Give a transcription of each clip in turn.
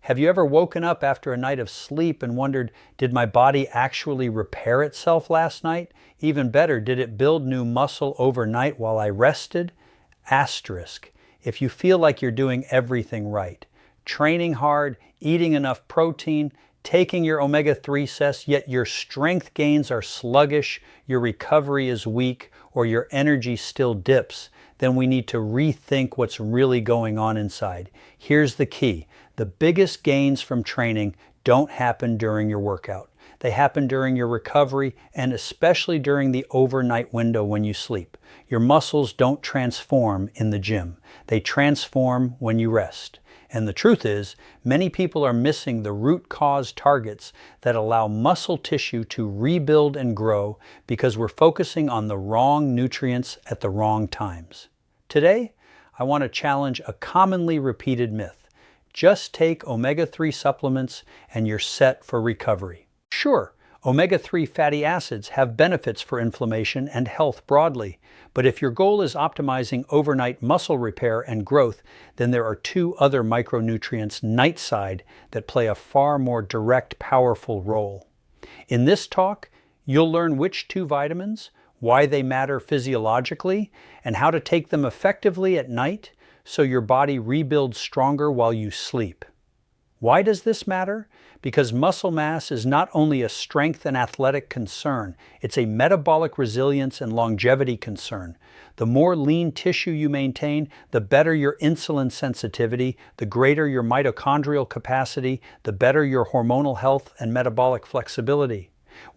Have you ever woken up after a night of sleep and wondered, did my body actually repair itself last night? Even better, did it build new muscle overnight while I rested? Asterisk. If you feel like you're doing everything right, training hard, eating enough protein, taking your omega-3 tests, yet your strength gains are sluggish, your recovery is weak, or your energy still dips, then we need to rethink what's really going on inside. Here's the key. The biggest gains from training don't happen during your workout. They happen during your recovery and especially during the overnight window when you sleep. Your muscles don't transform in the gym. They transform when you rest. And the truth is, many people are missing the root cause targets that allow muscle tissue to rebuild and grow because we're focusing on the wrong nutrients at the wrong times. Today, I want to challenge a commonly repeated myth. Just take omega-3 supplements and you're set for recovery. Sure, omega-3 fatty acids have benefits for inflammation and health broadly, but if your goal is optimizing overnight muscle repair and growth, then there are two other micronutrients night side that play a far more direct, powerful role. In this talk, you'll learn which two vitamins, why they matter physiologically, and how to take them effectively at night so your body rebuilds stronger while you sleep. Why does this matter? Because muscle mass is not only a strength and athletic concern, it's a metabolic resilience and longevity concern. The more lean tissue you maintain, the better your insulin sensitivity, the greater your mitochondrial capacity, the better your hormonal health and metabolic flexibility.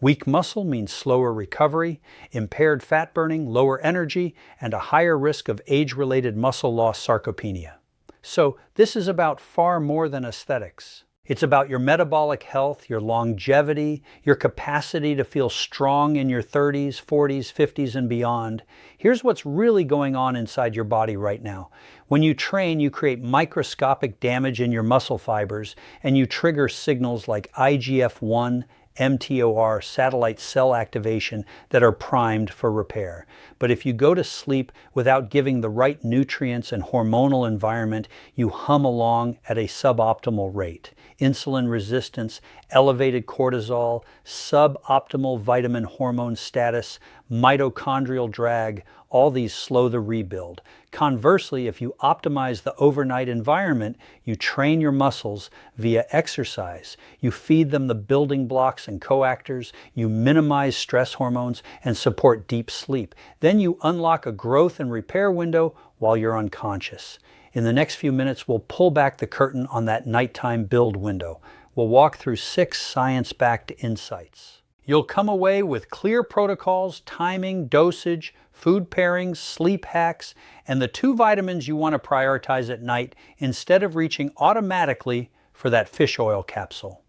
Weak muscle means slower recovery, impaired fat burning, lower energy, and a higher risk of age-related muscle loss sarcopenia. So this is about far more than aesthetics. It's about your metabolic health, your longevity, your capacity to feel strong in your 30s, 40s, 50s, and beyond. Here's what's really going on inside your body right now. When you train, you create microscopic damage in your muscle fibers, and you trigger signals like IGF-1, mTOR, satellite cell activation that are primed for repair. But if you go to sleep without giving the right nutrients and hormonal environment, you hum along at a suboptimal rate. Insulin resistance, elevated cortisol, suboptimal vitamin hormone status, mitochondrial drag, all these slow the rebuild. Conversely, if you optimize the overnight environment, you train your muscles via exercise, you feed them the building blocks and coactors, you minimize stress hormones and support deep sleep. Then you unlock a growth and repair window while you're unconscious. In the next few minutes, we'll pull back the curtain on that nighttime build window. We'll walk through 6 science-backed insights. You'll come away with clear protocols, timing, dosage, food pairings, sleep hacks, and the 2 vitamins you want to prioritize at night instead of reaching automatically for that fish oil capsule.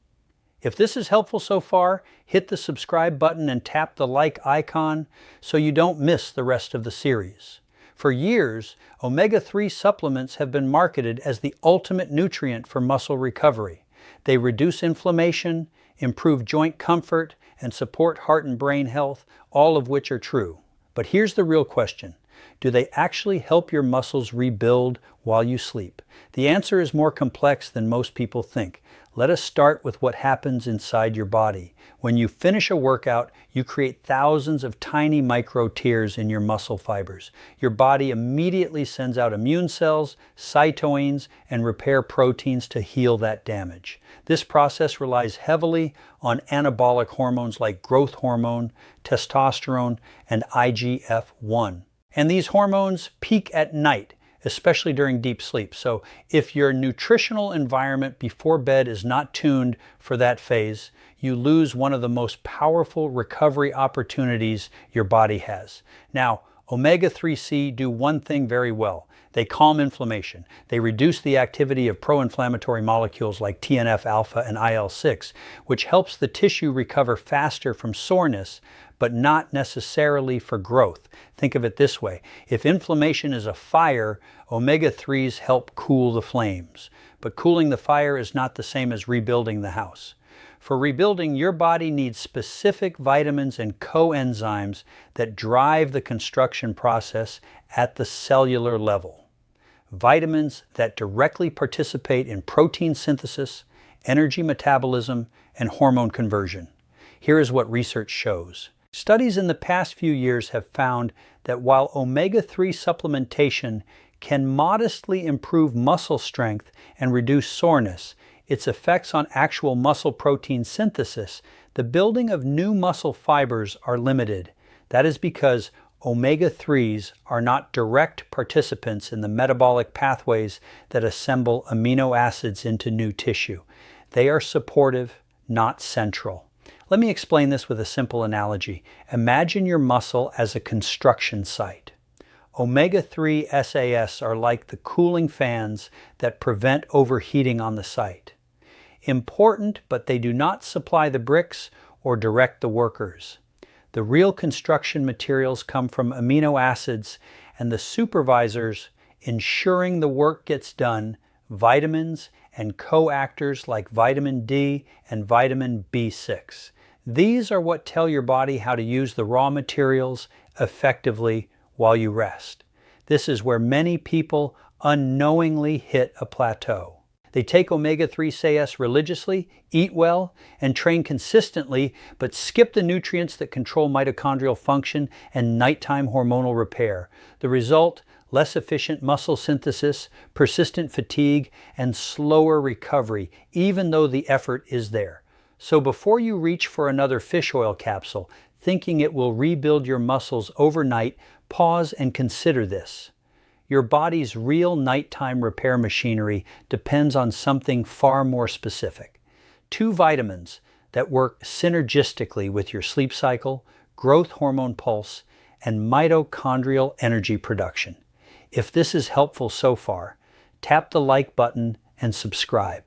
If this is helpful so far, hit the subscribe button and tap the like icon so you don't miss the rest of the series. For years, omega-3 supplements have been marketed as the ultimate nutrient for muscle recovery. They reduce inflammation, improve joint comfort, and support heart and brain health, all of which are true. But here's the real question. Do they actually help your muscles rebuild while you sleep? The answer is more complex than most people think. Let us start with what happens inside your body. When you finish a workout, you create thousands of tiny micro tears in your muscle fibers. Your body immediately sends out immune cells, cytoines, and repair proteins to heal that damage. This process relies heavily on anabolic hormones like growth hormone, testosterone, and IGF-1. And these hormones peak at night, especially during deep sleep. So if your nutritional environment before bed is not tuned for that phase, you lose one of the most powerful recovery opportunities your body has. Now, omega-3C do one thing very well. They calm inflammation. They reduce the activity of pro-inflammatory molecules like TNF-alpha and IL-6, which helps the tissue recover faster from soreness, but not necessarily for growth. Think of it this way. If inflammation is a fire, omega-3s help cool the flames. But cooling the fire is not the same as rebuilding the house. For rebuilding, your body needs specific vitamins and coenzymes that drive the construction process at the cellular level. vitamins that directly participate in protein synthesis, energy metabolism, and hormone conversion. Here is what research shows. Studies in the past few years have found that while omega-3 supplementation can modestly improve muscle strength and reduce soreness, its effects on actual muscle protein synthesis, the building of new muscle fibers, are limited. That is because omega-3s are not direct participants in the metabolic pathways that assemble amino acids into new tissue. They are supportive, not central. Let me explain this with a simple analogy. Imagine your muscle as a construction site. Omega-3 SAS are like the cooling fans that prevent overheating on the site. Important, but they do not supply the bricks or direct the workers. The real construction materials come from amino acids and the supervisors ensuring the work gets done, vitamins and coactors like vitamin D and vitamin B6. These are what tell your body how to use the raw materials effectively while you rest. This is where many people unknowingly hit a plateau. They take omega-3 SAS religiously, eat well, and train consistently, but skip the nutrients that control mitochondrial function and nighttime hormonal repair. The result: less efficient muscle synthesis, persistent fatigue, and slower recovery, even though the effort is there. So before you reach for another fish oil capsule, thinking it will rebuild your muscles overnight, pause and consider this. Your body's real nighttime repair machinery depends on something far more specific. 2 vitamins that work synergistically with your sleep cycle, growth hormone pulse, and mitochondrial energy production. If this is helpful so far, tap the like button and subscribe.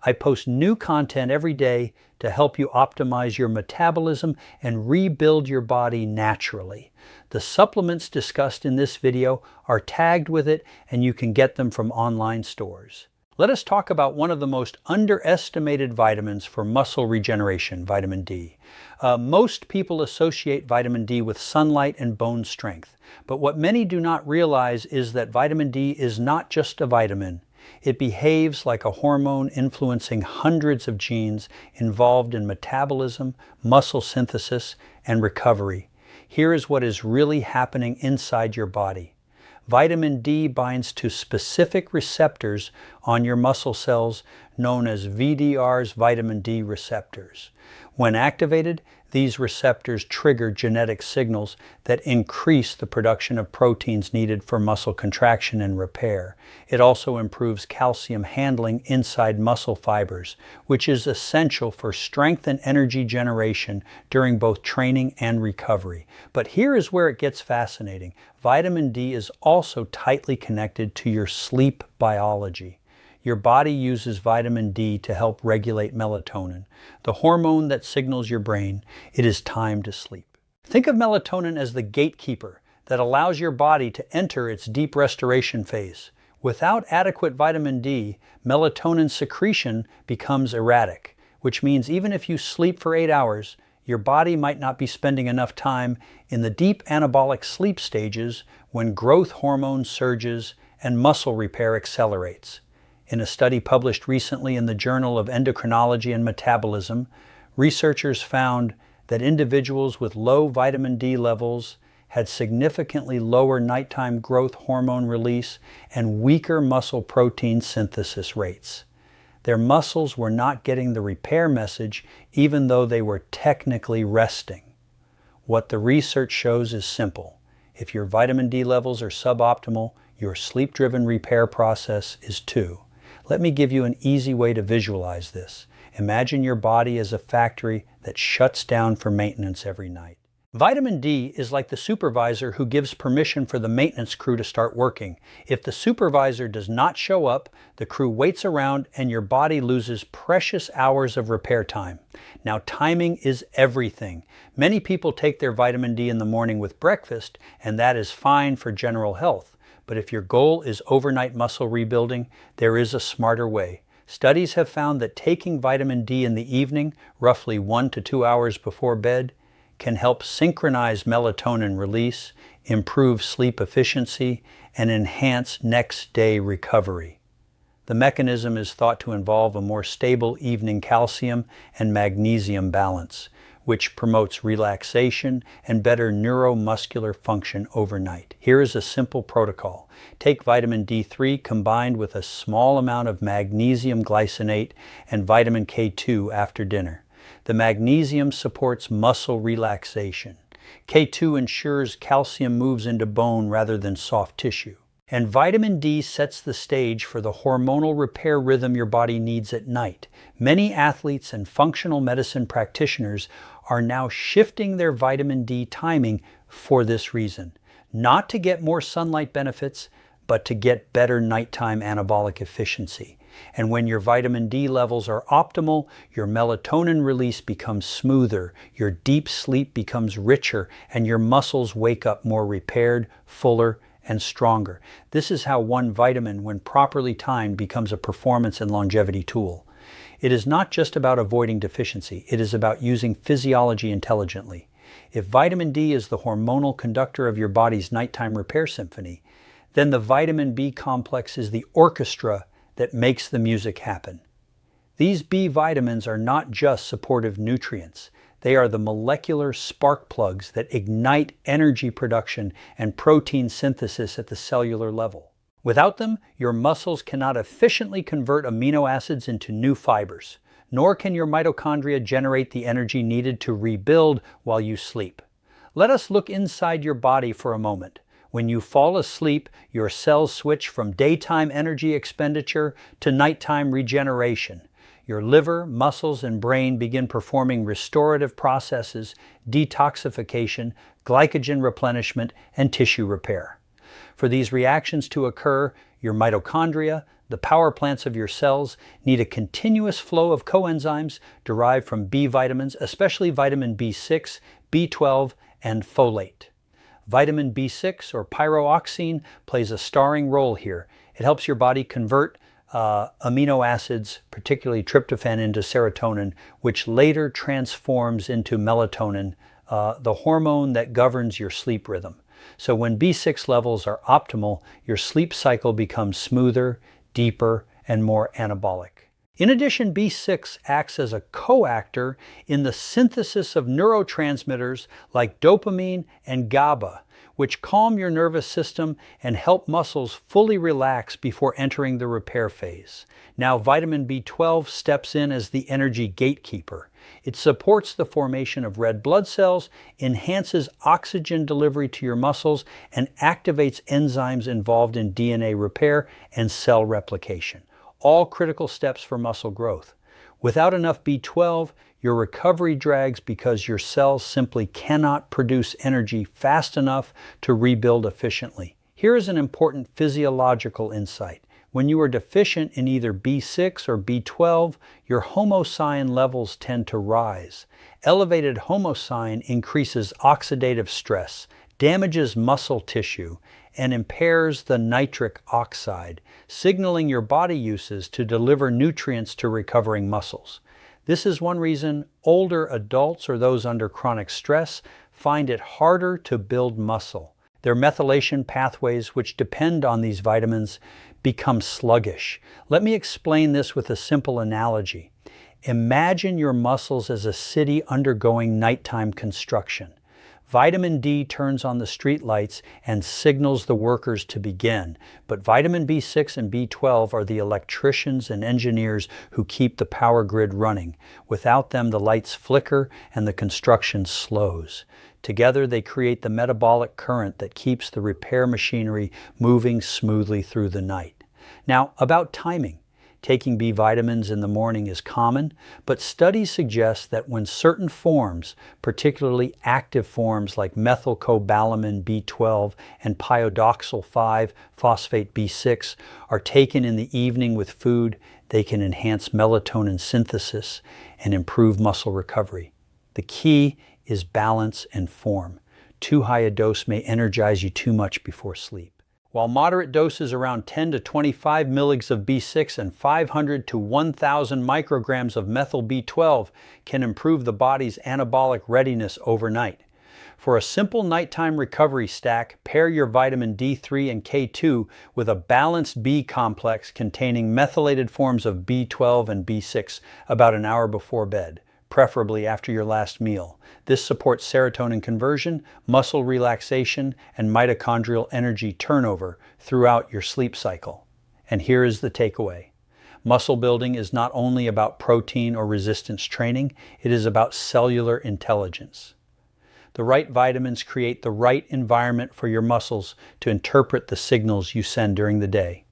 I post new content every day to help you optimize your metabolism and rebuild your body naturally. The supplements discussed in this video are tagged with it, and you can get them from online stores. Let us talk about one of the most underestimated vitamins for muscle regeneration, vitamin D. Most people associate vitamin D with sunlight and bone strength, but what many do not realize is that vitamin D is not just a vitamin. It behaves like a hormone influencing hundreds of genes involved in metabolism, muscle synthesis, and recovery. Here is what is really happening inside your body. Vitamin D binds to specific receptors on your muscle cells known as VDR's vitamin D receptors. When activated, these receptors trigger genetic signals that increase the production of proteins needed for muscle contraction and repair. It also improves calcium handling inside muscle fibers, which is essential for strength and energy generation during both training and recovery. But here is where it gets fascinating. Vitamin D is also tightly connected to your sleep biology. Your body uses vitamin D to help regulate melatonin, the hormone that signals your brain it is time to sleep. Think of melatonin as the gatekeeper that allows your body to enter its deep restoration phase. Without adequate vitamin D, melatonin secretion becomes erratic, which means even if you sleep for 8 hours, your body might not be spending enough time in the deep anabolic sleep stages when growth hormone surges and muscle repair accelerates. In a study published recently in the Journal of Endocrinology and Metabolism, researchers found that individuals with low vitamin D levels had significantly lower nighttime growth hormone release and weaker muscle protein synthesis rates. Their muscles were not getting the repair message even though they were technically resting. What the research shows is simple. If your vitamin D levels are suboptimal, your sleep-driven repair process is too. Let me give you an easy way to visualize this. Imagine your body as a factory that shuts down for maintenance every night. Vitamin D is like the supervisor who gives permission for the maintenance crew to start working. If the supervisor does not show up, the crew waits around and your body loses precious hours of repair time. Now, timing is everything. Many people take their vitamin D in the morning with breakfast, and that is fine for general health. But if your goal is overnight muscle rebuilding, there is a smarter way. Studies have found that taking vitamin D in the evening, roughly 1 to 2 hours before bed, can help synchronize melatonin release, improve sleep efficiency, and enhance next day recovery. The mechanism is thought to involve a more stable evening calcium and magnesium balance, which promotes relaxation and better neuromuscular function overnight. Here is a simple protocol. Take vitamin D3 combined with a small amount of magnesium glycinate and vitamin K2 after dinner. The magnesium supports muscle relaxation. K2 ensures calcium moves into bone rather than soft tissue. And vitamin D sets the stage for the hormonal repair rhythm your body needs at night. Many athletes and functional medicine practitioners are now shifting their vitamin D timing for this reason. Not to get more sunlight benefits, but to get better nighttime anabolic efficiency. And when your vitamin D levels are optimal, your melatonin release becomes smoother, your deep sleep becomes richer, and your muscles wake up more repaired, fuller, and stronger. This is how one vitamin, when properly timed, becomes a performance and longevity tool. It is not just about avoiding deficiency, it is about using physiology intelligently. If vitamin D is the hormonal conductor of your body's nighttime repair symphony, then the vitamin B complex is the orchestra that makes the music happen. These B vitamins are not just supportive nutrients. They are the molecular spark plugs that ignite energy production and protein synthesis at the cellular level. Without them, your muscles cannot efficiently convert amino acids into new fibers, nor can your mitochondria generate the energy needed to rebuild while you sleep. Let us look inside your body for a moment. When you fall asleep, your cells switch from daytime energy expenditure to nighttime regeneration. Your liver, muscles, and brain begin performing restorative processes, detoxification, glycogen replenishment, and tissue repair. For these reactions to occur, your mitochondria, the power plants of your cells, need a continuous flow of coenzymes derived from B vitamins, especially vitamin B6, B12, and folate. Vitamin B6, or pyroxine, plays a starring role here. It helps your body convert amino acids, particularly tryptophan, into serotonin, which later transforms into melatonin, the hormone that governs your sleep rhythm. So when B6 levels are optimal, your sleep cycle becomes smoother, deeper, and more anabolic. In addition, B6 acts as a coactor in the synthesis of neurotransmitters like dopamine and GABA, which calm your nervous system and help muscles fully relax before entering the repair phase. Now, vitamin B12 steps in as the energy gatekeeper. It supports the formation of red blood cells, enhances oxygen delivery to your muscles, and activates enzymes involved in DNA repair and cell replication. All critical steps for muscle growth. Without enough B12, your recovery drags because your cells simply cannot produce energy fast enough to rebuild efficiently. Here is an important physiological insight. When you are deficient in either B6 or B12, your homocyan levels tend to rise. Elevated homocyan increases oxidative stress, damages muscle tissue, and impairs the nitric oxide, signaling your body uses to deliver nutrients to recovering muscles. This is one reason older adults or those under chronic stress find it harder to build muscle. Their methylation pathways, which depend on these vitamins, become sluggish. Let me explain this with a simple analogy. Imagine your muscles as a city undergoing nighttime construction. Vitamin D turns on the streetlights and signals the workers to begin, but vitamin B6 and B12 are the electricians and engineers who keep the power grid running. Without them, the lights flicker and the construction slows. Together, they create the metabolic current that keeps the repair machinery moving smoothly through the night. Now, about timing. Taking B vitamins in the morning is common, but studies suggest that when certain forms, particularly active forms like methylcobalamin B12 and piodoxal 5-phosphate B6, are taken in the evening with food, they can enhance melatonin synthesis and improve muscle recovery. The key is balance and form. Too high a dose may energize you too much before sleep. While moderate doses around 10 to 25 milligrams of B6 and 500 to 1,000 micrograms of methyl B12 can improve the body's anabolic readiness overnight. For a simple nighttime recovery stack, pair your vitamin D3 and K2 with a balanced B complex containing methylated forms of B12 and B6 about an hour before bed, preferably after your last meal. This supports serotonin conversion, muscle relaxation, and mitochondrial energy turnover throughout your sleep cycle. And here is the takeaway. Muscle building is not only about protein or resistance training, it is about cellular intelligence. The right vitamins create the right environment for your muscles to interpret the signals you send during the day.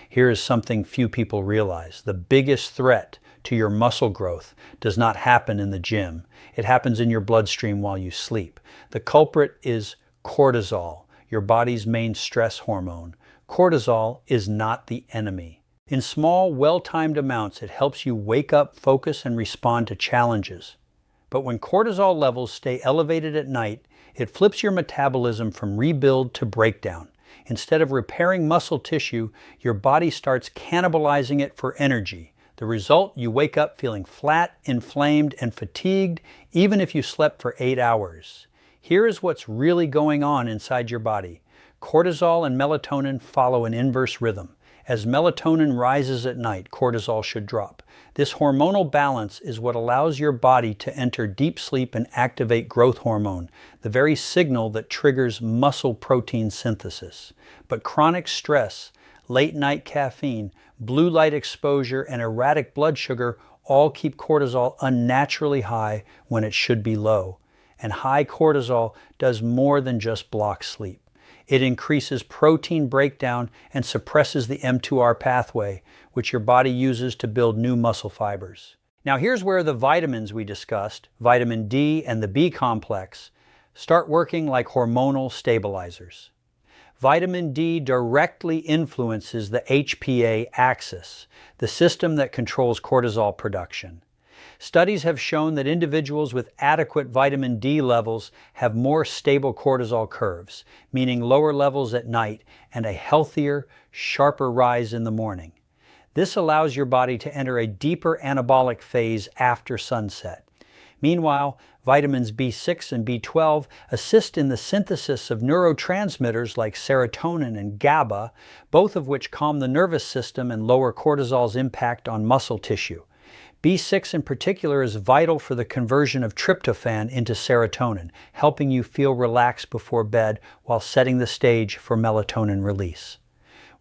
Here is something few people realize. The biggest threat to your muscle growth does not happen in the gym. It happens in your bloodstream while you sleep. The culprit is cortisol, your body's main stress hormone. Cortisol is not the enemy. In small, well-timed amounts, it helps you wake up, focus, and respond to challenges. But when cortisol levels stay elevated at night, it flips your metabolism from rebuild to breakdown. Instead of repairing muscle tissue, your body starts cannibalizing it for energy. The result, you wake up feeling flat, inflamed, and fatigued, even if you slept for 8 hours. Here is what's really going on inside your body. Cortisol and melatonin follow an inverse rhythm. As melatonin rises at night, cortisol should drop. This hormonal balance is what allows your body to enter deep sleep and activate growth hormone, the very signal that triggers muscle protein synthesis. But chronic stress, late night caffeine, blue light exposure, and erratic blood sugar all keep cortisol unnaturally high when it should be low. And high cortisol does more than just block sleep. It increases protein breakdown and suppresses the mTOR pathway, which your body uses to build new muscle fibers. Now here's where the vitamins we discussed, vitamin D and the B complex, start working like hormonal stabilizers. Vitamin D directly influences the HPA axis, the system that controls cortisol production. Studies have shown that individuals with adequate vitamin D levels have more stable cortisol curves, meaning lower levels at night and a healthier, sharper rise in the morning. This allows your body to enter a deeper anabolic phase after sunset. Meanwhile, vitamins B6 and B12 assist in the synthesis of neurotransmitters like serotonin and GABA, both of which calm the nervous system and lower cortisol's impact on muscle tissue. B6 in particular is vital for the conversion of tryptophan into serotonin, helping you feel relaxed before bed while setting the stage for melatonin release.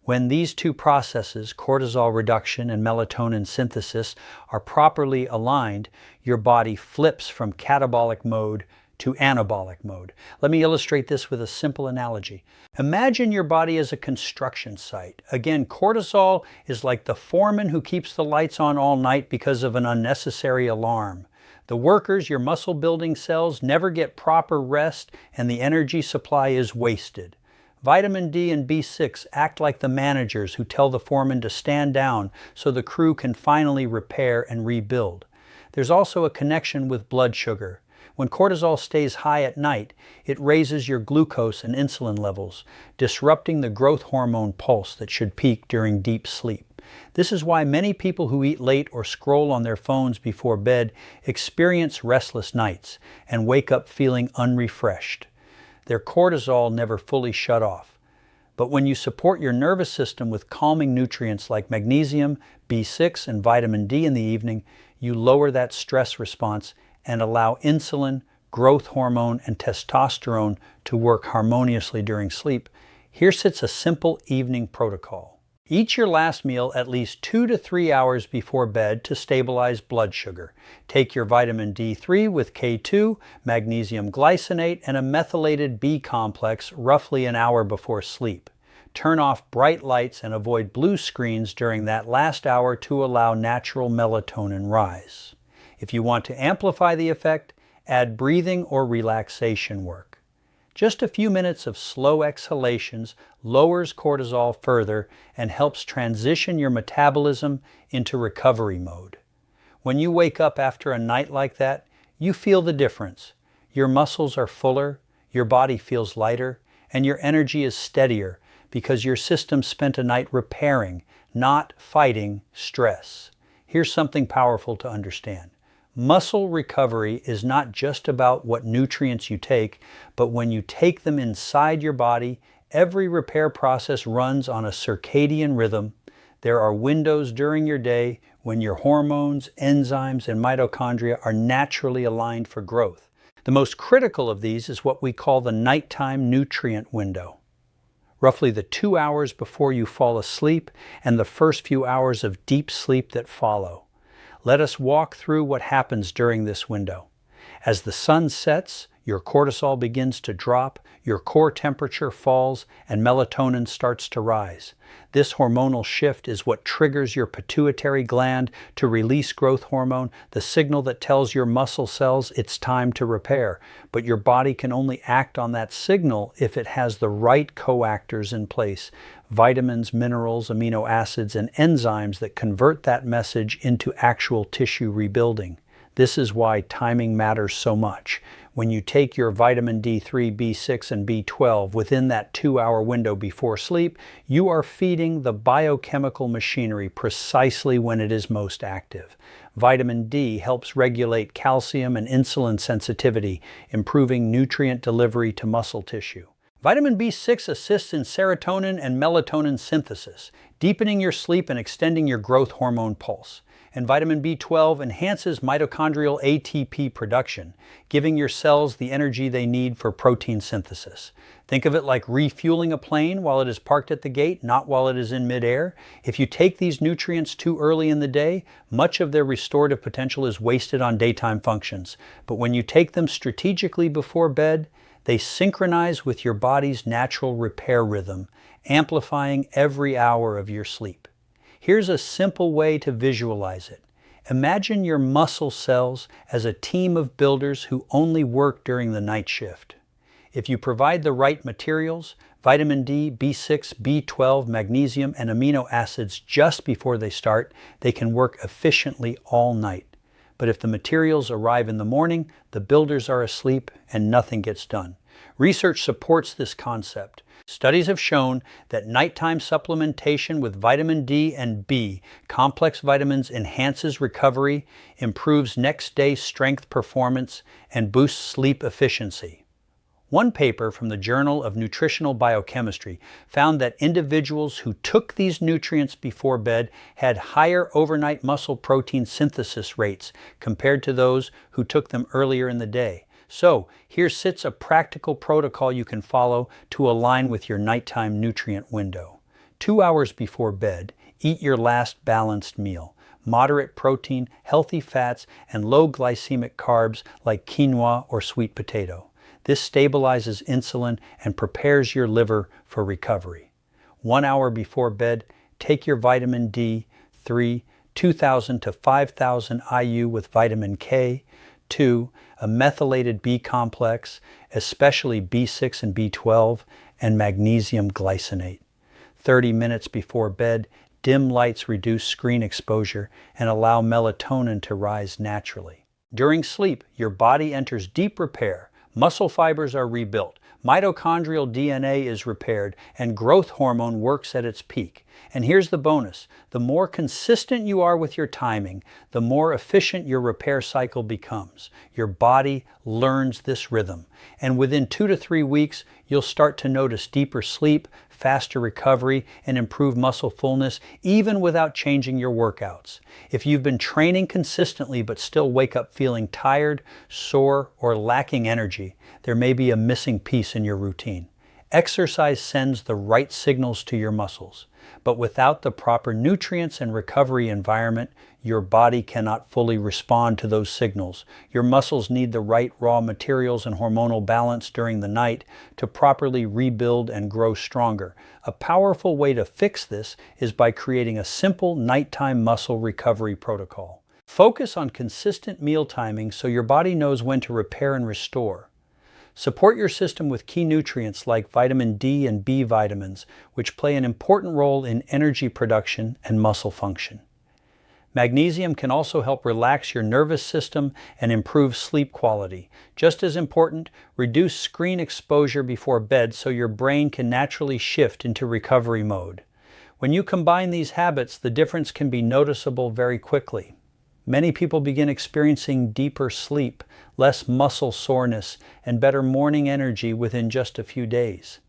When these two processes, cortisol reduction and melatonin synthesis, are properly aligned, your body flips from catabolic mode to anabolic mode. Let me illustrate this with a simple analogy. Imagine your body as a construction site. Again, cortisol is like the foreman who keeps the lights on all night because of an unnecessary alarm. The workers, your muscle building cells, never get proper rest and the energy supply is wasted. Vitamin D and B6 act like the managers who tell the foreman to stand down so the crew can finally repair and rebuild. There's also a connection with blood sugar. When cortisol stays high at night, it raises your glucose and insulin levels, disrupting the growth hormone pulse that should peak during deep sleep. This is why many people who eat late or scroll on their phones before bed experience restless nights and wake up feeling unrefreshed. Their cortisol never fully shut off. But when you support your nervous system with calming nutrients like magnesium, B6, and vitamin D in the evening, you lower that stress response and allow insulin, growth hormone, and testosterone to work harmoniously during sleep. Here sits a simple evening protocol. Eat your last meal at least 2 to 3 hours before bed to stabilize blood sugar. Take your vitamin D3 with K2, magnesium glycinate, and a methylated B complex roughly an hour before sleep. Turn off bright lights and avoid blue screens during that last hour to allow natural melatonin rise. If you want to amplify the effect, add breathing or relaxation work. Just a few minutes of slow exhalations lowers cortisol further and helps transition your metabolism into recovery mode. When you wake up after a night like that, you feel the difference. Your muscles are fuller, your body feels lighter, and your energy is steadier because your system spent a night repairing, not fighting stress. Here's something powerful to understand. Muscle recovery is not just about what nutrients you take, but when you take them inside your body, every repair process runs on a circadian rhythm. There are windows during your day when your hormones, enzymes, and mitochondria are naturally aligned for growth. The most critical of these is what we call the nighttime nutrient window. Roughly the 2 hours before you fall asleep and the first few hours of deep sleep that follow. Let us walk through what happens during this window. As the sun sets, your cortisol begins to drop, your core temperature falls, and melatonin starts to rise. This hormonal shift is what triggers your pituitary gland to release growth hormone, the signal that tells your muscle cells it's time to repair. But your body can only act on that signal if it has the right coactors in place: vitamins, minerals, amino acids, and enzymes that convert that message into actual tissue rebuilding. This is why timing matters so much. When you take your vitamin D3, B6, and B12 within that 2-hour window before sleep, you are feeding the biochemical machinery precisely when it is most active. Vitamin D helps regulate calcium and insulin sensitivity, improving nutrient delivery to muscle tissue. Vitamin B6 assists in serotonin and melatonin synthesis, deepening your sleep and extending your growth hormone pulse. And vitamin B12 enhances mitochondrial ATP production, giving your cells the energy they need for protein synthesis. Think of it like refueling a plane while it is parked at the gate, not while it is in midair. If you take these nutrients too early in the day, much of their restorative potential is wasted on daytime functions. But when you take them strategically before bed, they synchronize with your body's natural repair rhythm, amplifying every hour of your sleep. Here's a simple way to visualize it. Imagine your muscle cells as a team of builders who only work during the night shift. If you provide the right materials, vitamin D, B6, B12, magnesium, and amino acids just before they start, they can work efficiently all night. But if the materials arrive in the morning, the builders are asleep and nothing gets done. Research supports this concept. Studies have shown that nighttime supplementation with vitamin D and B complex vitamins enhances recovery, improves next day strength performance, and boosts sleep efficiency. One paper from the Journal of Nutritional Biochemistry found that individuals who took these nutrients before bed had higher overnight muscle protein synthesis rates compared to those who took them earlier in the day. So, here sits a practical protocol you can follow to align with your nighttime nutrient window. 2 hours before bed, eat your last balanced meal. Moderate protein, healthy fats, and low glycemic carbs like quinoa or sweet potato. This stabilizes insulin and prepares your liver for recovery. 1 hour before bed, take your vitamin D3, 2,000 to 5,000 IU with vitamin K. 2. A methylated B complex, especially B6 and B12, and magnesium glycinate. 30 minutes before bed, dim lights reduce screen exposure and allow melatonin to rise naturally. During sleep, your body enters deep repair. Muscle fibers are rebuilt, mitochondrial DNA is repaired, and growth hormone works at its peak. And here's the bonus: the more consistent you are with your timing, the more efficient your repair cycle becomes. Your body learns this rhythm, and within 2 to 3 weeks, you'll start to notice deeper sleep, faster recovery, and improved muscle fullness, even without changing your workouts. If you've been training consistently but still wake up feeling tired, sore, or lacking energy, there may be a missing piece in your routine. Exercise sends the right signals to your muscles, but without the proper nutrients and recovery environment, your body cannot fully respond to those signals. Your muscles need the right raw materials and hormonal balance during the night to properly rebuild and grow stronger. A powerful way to fix this is by creating a simple nighttime muscle recovery protocol. Focus on consistent meal timing so your body knows when to repair and restore. Support your system with key nutrients like vitamin D and B vitamins, which play an important role in energy production and muscle function. Magnesium can also help relax your nervous system and improve sleep quality. Just as important, reduce screen exposure before bed so your brain can naturally shift into recovery mode. When you combine these habits, the difference can be noticeable very quickly. Many people begin experiencing deeper sleep, less muscle soreness, and better morning energy within just a few days.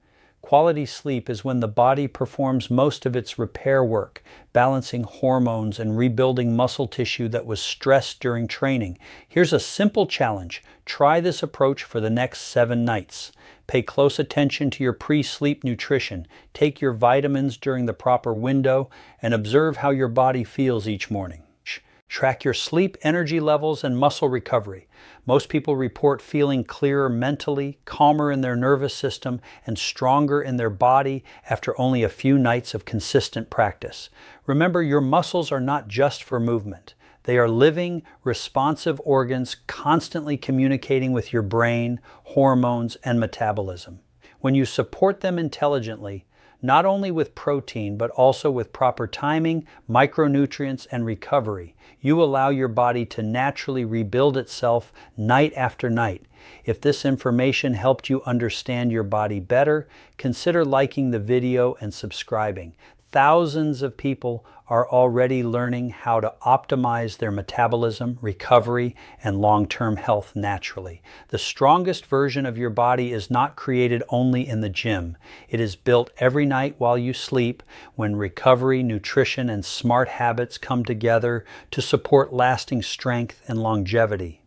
Quality sleep is when the body performs most of its repair work, balancing hormones and rebuilding muscle tissue that was stressed during training. Here's a simple challenge. Try this approach for the next 7 nights. Pay close attention to your pre-sleep nutrition. Take your vitamins during the proper window and observe how your body feels each morning. Track your sleep, energy levels, and muscle recovery. Most people report feeling clearer mentally, calmer in their nervous system, and stronger in their body after only a few nights of consistent practice. Remember, your muscles are not just for movement. They are living, responsive organs constantly communicating with your brain, hormones, and metabolism. When you support them intelligently, not only with protein, but also with proper timing, micronutrients, and recovery, you allow your body to naturally rebuild itself night after night. If this information helped you understand your body better, consider liking the video and subscribing. Thousands of people are already learning how to optimize their metabolism, recovery, and long-term health naturally. The strongest version of your body is not created only in the gym. It is built every night while you sleep, when recovery, nutrition, and smart habits come together to support lasting strength and longevity.